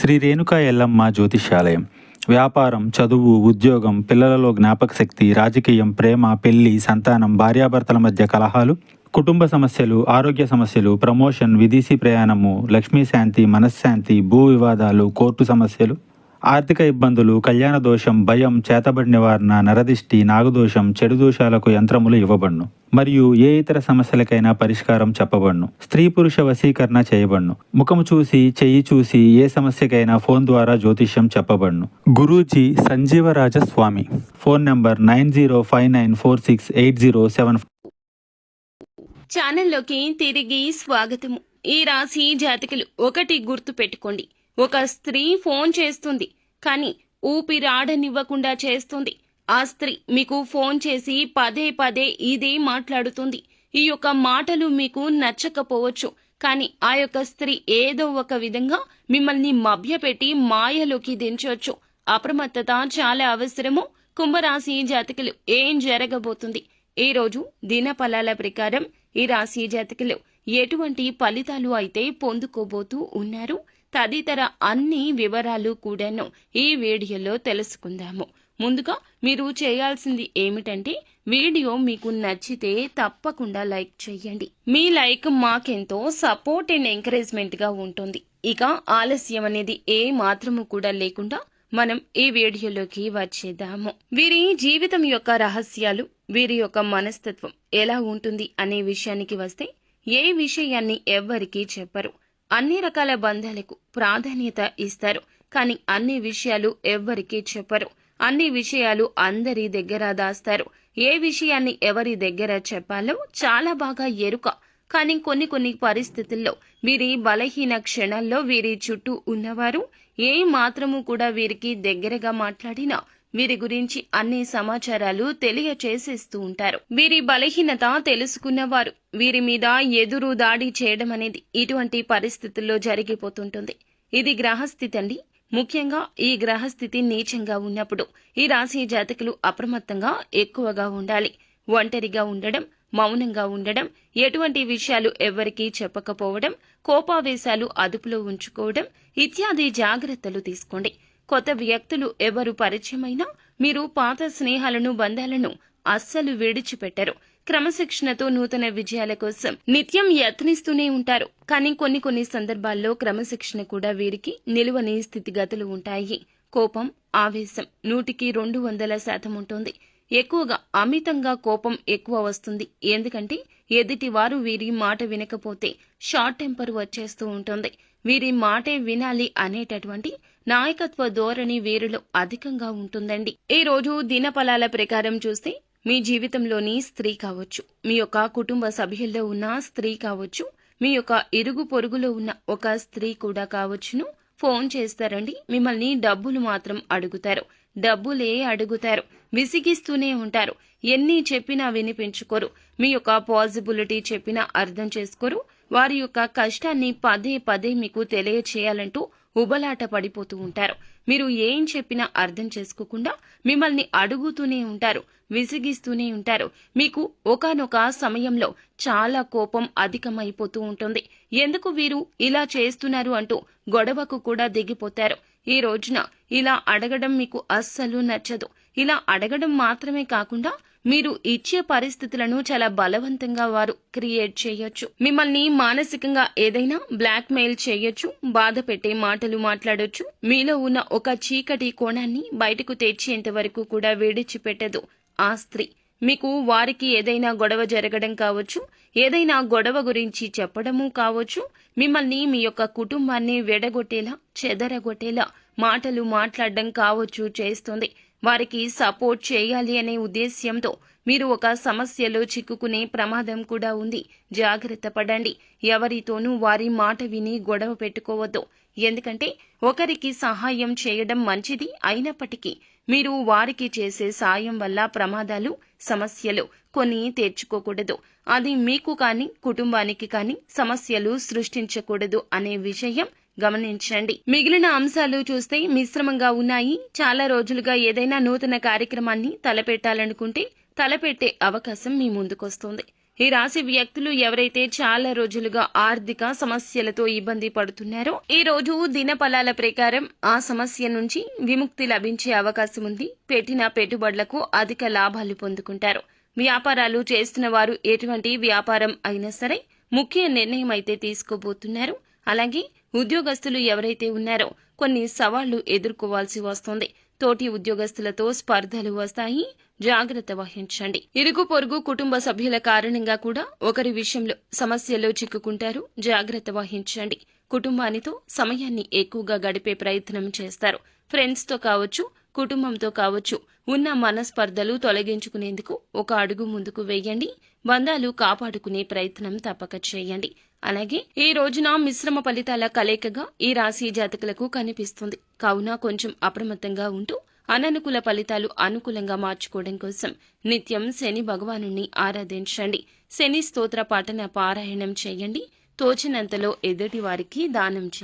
శ్రీ రేణుకా ఎల్లమ్మ జ్యోతిష్యాలయం. వ్యాపారం, చదువు, ఉద్యోగం, పిల్లలలో జ్ఞాపక శక్తి, రాజకీయం, ప్రేమ, పెళ్లి, సంతానం, భార్యాభర్తల మధ్య కలహాలు, కుటుంబ సమస్యలు, ఆరోగ్య సమస్యలు, ప్రమోషన్, విదేశీ ప్రయాణము, లక్ష్మీ శాంతి, మనశ్శాంతి, భూ వివాదాలు, కోర్టు సమస్యలు, ఆర్థిక ఇబ్బందులు, కళ్యాణ దోషం, భయం, చేతబడి నివారణ, నరదిష్టి, నాగదోషం, చెడు దోషాలకు యంత్రములు ఇవ్వబడును. మరియు ఏ ఇతర సమస్యలకైనా పరిష్కారం చెప్పబడును. స్త్రీ పురుష వశీకరణ చేయబడును. ముఖము చూసి, చెయ్యి చూసి ఏ సమస్యకైనా ఫోన్ ద్వారా జ్యోతిష్యం చెప్పబడును. గురూజీ సంజీవరాజ స్వామి. Phone number 9059468074. ఛానల్లోకి తిరిగి స్వాగతము. ఈ రాశి జాతకులు ఒకటి గుర్తు పెట్టుకోండి. ఒక స్త్రీ ఫోన్ చేస్తుంది, కానీ ఊపిరాడనివ్వకుండా చేస్తుంది. ఆ స్త్రీ మీకు ఫోన్ చేసి పదే పదే ఇదే మాట్లాడుతుంది. ఈ యొక్క మాటలు మీకు నచ్చకపోవచ్చు, కానీ ఆ యొక్క స్త్రీ ఏదో ఒక విధంగా మిమ్మల్ని మభ్యపెట్టి మాయలోకి దించవచ్చు. అప్రమత్తత చాలా అవసరము. కుంభరాశి జాతకులు ఏం జరగబోతుంది? ఈ రోజు దినఫలాల ప్రకారం ఈ రాశి జాతకులు ఎటువంటి ఫలితాలు అయితే పొందుకోబోతూ ఉన్నారు, తదితర అన్ని వివరాలు కూడాను ఈ వీడియోలో తెలుసుకుందాము. ముందుగా మీరు చేయాల్సింది ఏమిటంటే, వీడియో మీకు నచ్చితే తప్పకుండా లైక్ చేయండి. మీ లైక్ మాకెంతో సపోర్ట్ అండ్ ఎంకరేజ్మెంట్ గా ఉంటుంది. ఇక ఆలస్యం అనేది ఏ మాత్రము కూడా లేకుండా మనం ఈ వీడియోలోకి వచ్చేద్దాము. వీరి జీవితం యొక్క రహస్యాలు, వీరి యొక్క మనస్తత్వం ఎలా ఉంటుంది అనే విషయానికి వస్తే, ఏ విషయాన్ని ఎవ్వరికీ చెప్పరు. అన్ని రకాల బంధాలకు ప్రాధాన్యత ఇస్తారు, కానీ అన్ని విషయాలు ఎవ్వరికీ చెప్పరు. అన్ని విషయాలు అందరి దగ్గర దాస్తారు. ఏ విషయాన్ని ఎవరి దగ్గర చెప్పాలో చాలా బాగా ఎరుక. కానీ కొన్ని పరిస్థితుల్లో వీరి బలహీన క్షణాల్లో వీరి చుట్టూ ఉన్నవారు ఏ మాత్రము కూడా వీరికి దగ్గరగా మాట్లాడినా వీరి గురించి అన్ని సమాచారాలు తెలియచేసేస్తూ ఉంటారు. వీరి బలహీనత తెలుసుకున్నవారు వీరి మీద ఎదురు దాడి చేయడం అనేది ఇటువంటి పరిస్థితుల్లో జరిగిపోతుంటుంది. ఇది గ్రహస్థితి అండి. ముఖ్యంగా ఈ గ్రహస్థితి నీచంగా ఉన్నప్పుడు ఈ రాశి జాతకులు అప్రమత్తంగా ఎక్కువగా ఉండాలి. ఒంటరిగా ఉండడం, మౌనంగా ఉండడం, ఎటువంటి విషయాలు ఎవ్వరికీ చెప్పకపోవడం, కోపావేశాలు అదుపులో ఉంచుకోవడం ఇత్యాది జాగ్రత్తలు తీసుకోండి. కొత్త వ్యక్తులు ఎవరు పరిచయమైనా మీరు పాత స్నేహాలను, బంధాలను అస్సలు విడిచిపెట్టరు. క్రమశిక్షణతో నూతన విజయాల కోసం నిత్యం యత్నిస్తూనే ఉంటారు. కానీ కొన్ని సందర్భాల్లో క్రమశిక్షణ కూడా వీరికి నిలువని స్థితిగతులు ఉంటాయి. కోపం, ఆవేశం 100కి 200% ఉంటుంది. ఎక్కువగా అమితంగా కోపం ఎక్కువ వస్తుంది. ఎందుకంటే ఎదుటివారు వీరి మాట వినకపోతే షార్ట్ టెంపర్ వచ్చేస్తూ ఉంటుంది. వీరి మాటే వినాలి అనేటటువంటి నాయకత్వ ధోరణి వీరిలో అధికంగా ఉంటుందండి. ఈ రోజు దినఫలాల ప్రకారం చూస్తే, మీ జీవితంలోని స్త్రీ కావచ్చు, మీ యొక్క కుటుంబ సభ్యుల్లో ఉన్న స్త్రీ కావచ్చు, మీ యొక్క ఇరుగు పొరుగులో ఉన్న ఒక స్త్రీ కూడా కావచ్చును, ఫోన్ చేస్తారండి. మిమ్మల్ని డబ్బులు మాత్రం అడుగుతారు. డబ్బులే అడుగుతారు. విసిగిస్తూనే ఉంటారు. ఎన్ని చెప్పినా వినిపించుకోరు. మీ యొక్క పాజిబిలిటీ చెప్పినా అర్థం చేసుకోరు. వారి యొక్క కష్టాన్ని పదే పదే మీకు తెలియచేయాలంటూ ఉబలాట పడిపోతూ ఉంటారు. మీరు ఏం చెప్పినా అర్థం చేసుకోకుండా మిమ్మల్ని అడుగుతూనే ఉంటారు, విసిగిస్తూనే ఉంటారు. మీకు ఒకానొక సమయంలో చాలా కోపం అధికమైపోతూ ఉంటుంది. ఎందుకు వీరు ఇలా చేస్తున్నారు అంటూ గొడవకు కూడా దిగిపోతారు. ఈ రోజున ఇలా అడగడం మీకు అస్సలు నచ్చదు. ఇలా అడగడం మాత్రమే కాకుండా మీరు ఇచ్చే పరిస్థితులను చాలా బలవంతంగా వారు క్రియేట్ చేయొచ్చు. మిమ్మల్ని మానసికంగా ఏదైనా బ్లాక్ మెయిల్ చేయొచ్చు, బాధ పెట్టే మాటలు మాట్లాడొచ్చు. మీలో ఉన్న ఒక చీకటి కోణాన్ని బయటకు తెచ్చేంత వరకు కూడా విడిచిపెట్టదు ఆ స్త్రీ. మీకు వారికి ఏదైనా గొడవ జరగడం కావచ్చు, ఏదైనా గొడవ గురించి చెప్పడము కావచ్చు, మిమ్మల్ని, మీ యొక్క కుటుంబాన్ని వెడగొట్టేలా, చెదరగొట్టేలా మాటలు మాట్లాడడం కావచ్చు చేస్తుంది. వారికి సపోర్ట్ చేయాలి అనే ఉద్దేశ్యంతో మీరు ఒక సమస్యలో చిక్కుకునే ప్రమాదం కూడా ఉంది. జాగ్రత్త పడండి. ఎవరితోనూ వారి మాట విని గొడవ పెట్టుకోవద్దు. ఎందుకంటే ఒకరికి సహాయం చేయడం మంచిది అయినప్పటికీ మీరు వారికి చేసే సాయం వల్ల ప్రమాదాలు, సమస్యలు కొని తెచ్చుకోకూడదు. అది మీకు కానీ కుటుంబానికి కానీ సమస్యలు సృష్టించకూడదు అనే విషయం గమనించండి. మిగిలిన అంశాలు చూస్తే మిశ్రమంగా ఉన్నాయి. చాలా రోజులుగా ఏదైనా నూతన కార్యక్రమాన్ని తలపెట్టాలనుకుంటే తలపెట్టే అవకాశం మీ ముందుకొస్తుంది. ఈ రాశి వ్యక్తులు ఎవరైతే చాలా రోజులుగా ఆర్థిక సమస్యలతో ఇబ్బంది పడుతున్నారో ఈ రోజు దినఫలాల ప్రకారం ఆ సమస్య నుంచి విముక్తి లభించే అవకాశం ఉంది. పెట్టిన పెట్టుబడులకు అధిక లాభాలు పొందుకుంటారు. వ్యాపారాలు చేస్తున్న వారు ఎటువంటి వ్యాపారం అయినా సరే ముఖ్య నిర్ణయం అయితే తీసుకోబోతున్నారు. అలాగే ఉద్యోగస్తులు ఎవరైతే ఉన్నారో కొన్ని సవాళ్లు ఎదుర్కోవాల్సి వస్తుంది. తోటి ఉద్యోగస్తులతో స్పర్ధలు వస్తాయి, జాగ్రత్త వహించండి. ఇరుగు పొరుగు కుటుంబ సభ్యుల కారణంగా కూడా ఒకరి విషయంలో సమస్యల్లో చిక్కుకుంటారు, జాగ్రత్త వహించండి. కుటుంబానితో సమయాన్ని ఎక్కువగా గడిపే ప్రయత్నం చేస్తారు. ఫ్రెండ్స్ తో కావచ్చు, కుటుంబంతో కావచ్చు, ఉన్న మనస్పర్ధలు తొలగించుకునేందుకు ఒక అడుగు ముందుకు వేయండి. బంధాలు కాపాడుకునే ప్రయత్నం తప్పక చేయండి. అలాగే ఈ రోజున మిశ్రమ ఫలితాల కలయికగా ఈ రాశి జాతకులకు కనిపిస్తుంది. కావున కొంచెం అప్రమత్తంగా ఉంటూ అననుకూల ఫలితాలు అనుకూలంగా మార్చుకోవడం కోసం నిత్యం శని భగవానుణ్ణి ఆరాధించండి. శని స్తోత్ర పఠన పారాయణం చేయండి. తోచినంతలో ఎదుటి వారికి దానం చేయండి.